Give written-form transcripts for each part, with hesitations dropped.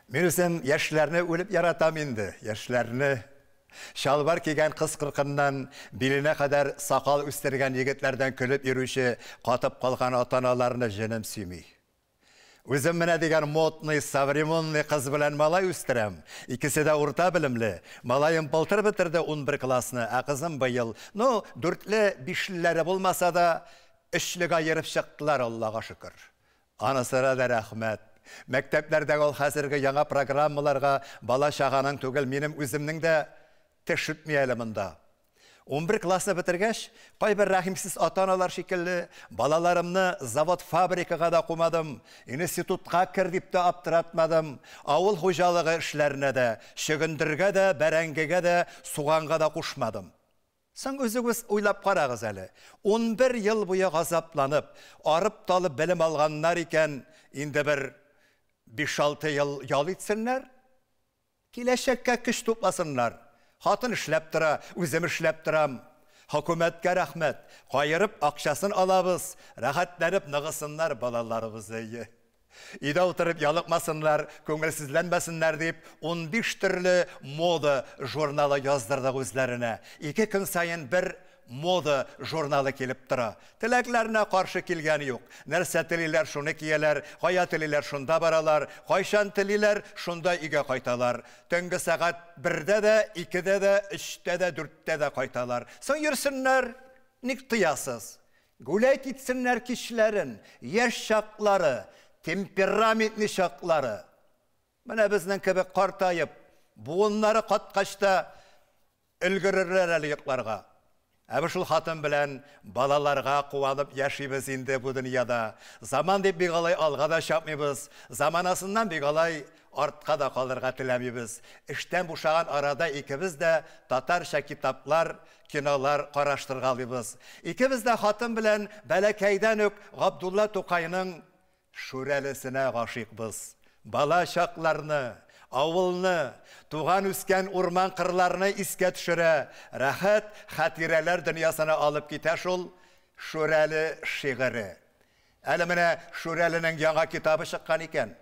Мен өзім яшьләрне үліп яратам инде. Яшьләрне шалбар кигән кыз кыркыннан биленә кадәр сакал үстергән егетләрдән көлеп йөрүче катып калган ата-аналарны җенем сөйми. Үзем менә дигән модный, современный кыз белән малай үстерәм. Икесе дә урта белемле. Малаем былтыр бетерде 11 классны, ә кызым быел. Ну, 4-5ләре булмаса да, 3-легә йөреп чыктылар, Аллага шөкер. Анысына да рәхмәт. Мәктәпләрдәге ул хәзерге яңа программаларга бала чаганың түгел, минем үземнең дә төшүтми әле монда. 11 классны бетергәч, кайбер рәхимсез ата-аналар шикелле балаларымны завод-фабрикага да кумадым, институтка кер дип тә аптыратмадым, авыл хуҗалыгы эшләренә дә, шөгендергә дә, бәрәңгегә дә, суганга да кушмадым. Соң үзегез уйлап карагыз әле. 11 ел буе газапланып, арып-талып белем алганнар икән, инде бер 5-6 ел ял итсеннәр, киләчәккә көч тупласыннар. Хатын эшләп тора, үзем эшләп торам. Хөкүмәткә рәхмәт. Кайырып акчасын алабыз, рәхәтләнеп ныгысыннар балаларыбыз. Өйдә утырып ялыкмасыннар, күңелсезләнмәсеннәр дип 15 төрле мода журналы яздырдык үзләренә. 2 көн сайын бер мода журналы килеп тора. Теләкләренә каршы килгән юк. Нәрсә телиләр, шуны кияләр, кая телиләр, шунда баралар, кайчан телиләр, шунда өйгә кайталар. Төнге сәгать 1-дә дә, 2-дә дә, 3-тә дә, 4-тә дә кайталар. Соң йөрсеннәр, ник тыясыз? Гүләй китсеннәр кичләрен, яшь чаклары, темпераментный чаклары. Менә безнең кебек картайып, буыннары каткачта өлгерерләр әле йокларга. Әбі шул хатын белән балаларга куанып яшибез инде бу дөньяда. Заман дип бигалай алга да чапмыйбыз, заманасыннан бигалай артка да калырга теләмибез. Эштән бушаган арада икебез дә татарча китаплар, кинолар караштыргалыйбыз. Икебез дә хатын белән бәләкәйдән үк Габдулла Тукайның Шүрәлесенә гашыйкбыз. Бала чакларны, авылны, туган үскән урман кырларны искә төшерә, рәхәт хатирәләр дөньясына алып китә шул Шүрәле шигыре. Әле менә Шүрәленең яңа китабы чыккан икән.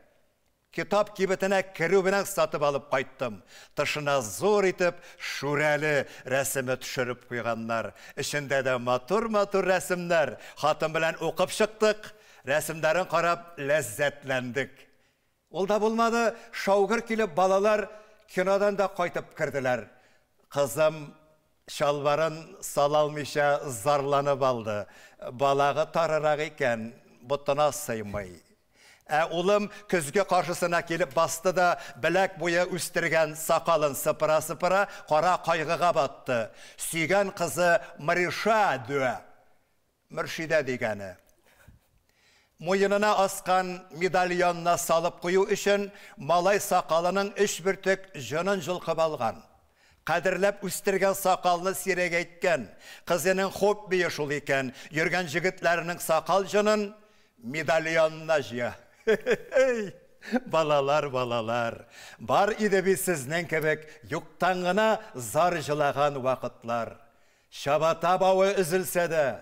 Китап кибетенә керү белән сатып алып кайттым. Тышына зур итеп Шүрәле рәсеме төшереп куйганнар. Эчендә дә матур-матур рәсемнәр. Хатын белән укып чыктык, рәсемнәрен карап ләззәтләндек. Ул да булмады, шаугыр килеп балалар кинодан да кайтып керделәр. Кызым шалбарын салалмыйча зарланып алды. Балагы тарырак икән, ботына сыймый. Улым көзгә каршысына килеп басты да, беләк буе үстергән сакалын сыпыра-сыпыра, кара кайгыга батты. Сөйгән кызы Мриша дуа. Мөршидә дигәне. Муенына аскан медальонна салып кую өчен малай сакалының 3 бөртек җонын җылкып алган. Кадерләп үстергән сакалны сирәгәйткән. Кызының хоббие шул икән. Йөргән җегетләрнең сакал җонын медальонна җыя. Балалар, балалар. Бар иде бит сезнең кебек юктан гына зар җылаган вакытлар. Шабата бавы üzülсә дә,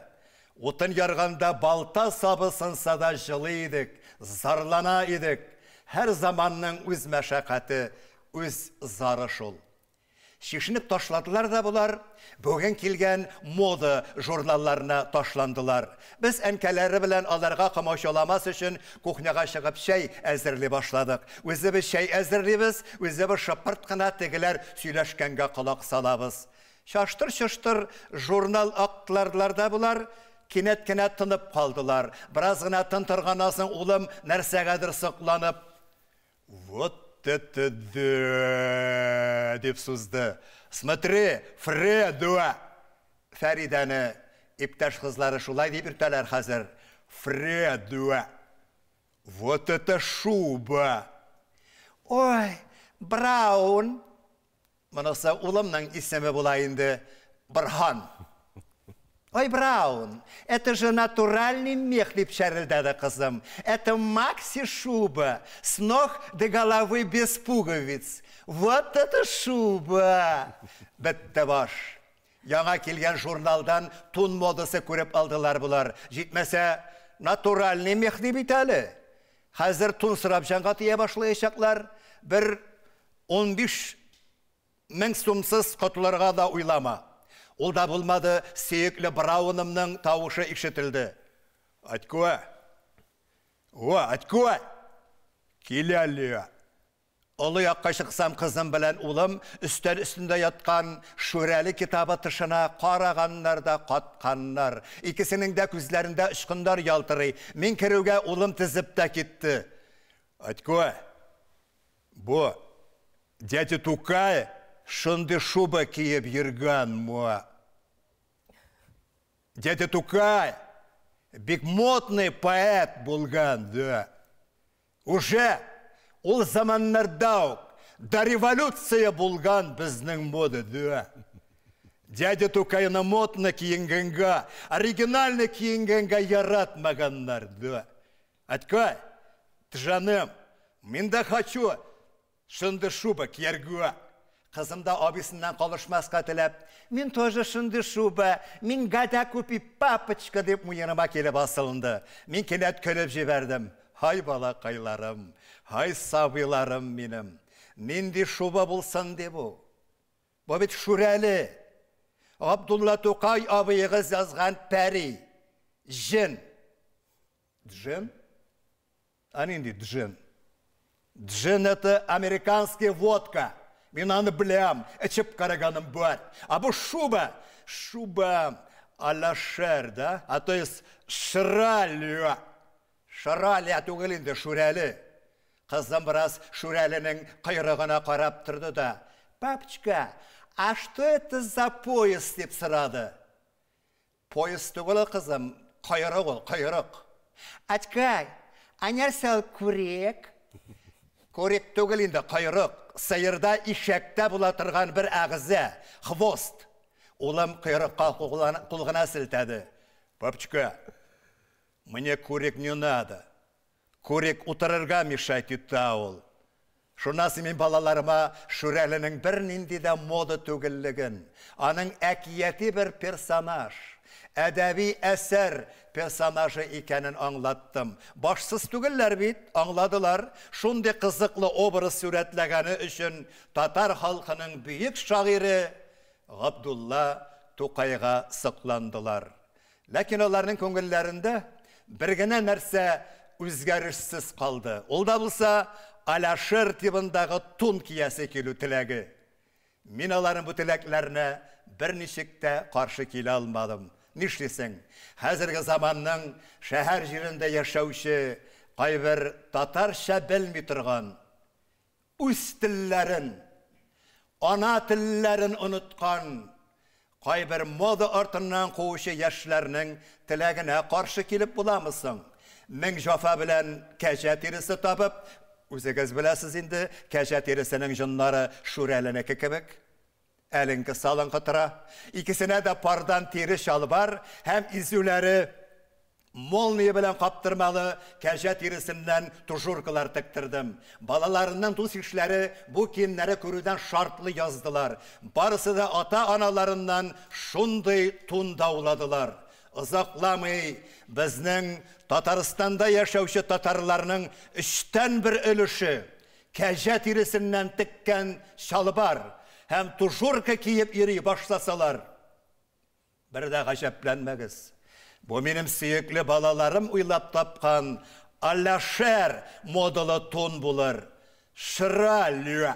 утын ярганда балта сабы сынса да жылы идек, зарлана идек. Һәр заманның үз мәшәкате, үз зары шул. Шишинеп ташладылар да булар, бүген килгән мода журналларына ташландылар. Без әнкәләре белән аларга камашаламас өчен кухняга чыгып чәй әзерли башладык. Үзебез чәй әзерлибез, үзебез шапырт кына тегеләр сөйләшкәнгә колак салабыз. Шаштыр-шаштыр журнал актларда булар, кинәт кенә тынып калдылар. Бераз гына тын торганнан соң улым нәрсәгәдер сокланып, "Вот это да!" дип сузды. "Смотри, Фредуа!" Фәридәне иптәш кызлары шулай дип иртәләр хәзер. "Фредуа! Вот это шуба!" "Ой, Браун!" Монысы улымның исеме була инде, Борһан. "Ой, Браун, это же натуральный мех", дип шәрелдәде кызым. "Это макси-шуба, с ног до головы без пуговиц. Вот это шуба!" Бетте баш. Яңа килгән журналдан тун модасы күреп алдылар булар. Җитмәсә, натуральный мех дип бит әле. Hazır tun sırapşanға teye başlayacaklar. Bir 15.000 сумсыз kutularga da uylama. Ol da bulmadı, seyikli Braun'ımның tavuşu işitildi. Atkuva. Atkuva. Kilali. Olu yakka çıksam kızım bilen ulum, üstel üstünde yatkan şureli kitabı tışına qarağanlar da qatqanlar. İkisinin de küzlerinde ışkınlar yaltırı. Min kiruge ulum tizip de gitti. Atkuva. Bu. Дядя Тукай шунды шуба киеп йөргән муа. Дядя Тукай бик модный поэт булган, да. Уже ул заманнарда до революция булган безнең мода, да. Дядя Тукайны модны киенгәнгә, оригинальны киенгәнгә яратмаганнар, да. Аткай, жаным, мин дә хочу шунды шуба киергә. Kızım da abisinden kalışmazka tilep, min тоже şundy şuba, min gada kupip papıçka deyip mu yanıma kelip asılındı. Min kelet kölüp jiberdim. Hay balakaylarım, hay sabilarım benim. Nindi şuba bulsan de bu. Bu bit şureli. Abdullah Tokay abiyğız yazgan peri. Jin. Джин? А нинди джин? Джин это американская водка. Мен аны білем, ішіп қарағаным бар. А бұл шуба алашер, да? А то есть шырали. Шырали атуғылынды шурәлі. Қызым біраз шурәлінің қайрығына қарап тұрды да. Папочка, а что это за поезд деп сұрады? Поезд түгілі қызым, қайрық ол, қайрық. Аткай, анерсал көрек? Көрек түгілінді қайрық. Sayırda işekte bulatırgan bir ağızı, хвост. Улым қайрыққа құлғына сілтеді. Папочка, мне көрек не надо. Көрек отырырға мешать етауыл. Шунасы мен балаларыма шүрәлінің бір нинди де мода төгілігін, аның әкиеті бір персонаж, әдәби әсер personajı икәнен аңлаттым. Башсыз түгелләр бит, аңладылар. Шундый кызыклы образ сүрәтләгәне өчен татар халкының бөек шагыйре Габдулла Тукайга сыкландылар. Ләкин аларның күңелләрендә бер генә нәрсә үзгәрешсез калды. Ул да булса Алашер тибындагы тун киясе килү теләге. Мин аларның бу теләкләренә берничек тә каршы килә алмадым. Нишлесең, хәзерге заманның шәһәр җирендә яшәүче кайбер татарча белми торган, үз телләрен, ана телләрен оныткан, кайбер мода артыннан куучы яшьләрнең теләгенә каршы килеп буламысың? Мең җафа белән кәҗә тиресе табып, үзегез беләсез инде, кәҗә тиресенең җоннары шүрәленеке кебек. Әлінгі салын қытыра. İkisine de pardan teri şalvar, hem izüleri molniye bilen kaptırmalı kәжә terisinden tuşurkılar tıktırdım. Balalarından tuz işleri bu kinleri körüden şartlı yazdılar. Barısı da ata-analarından şunday tundavladılar. Uzaklamay bizning Tataristan'da yaşauşu Tatarlarının üçten bir ölüşü kәжә terisinden tıkken şalvar. Hem tuşurka kiyip yeri başlasalar. Bir de gajeplənməgiz. Bu benim suyuklu balalarım uylap tapkan Alaşer modalı ton bulur. Şıralü.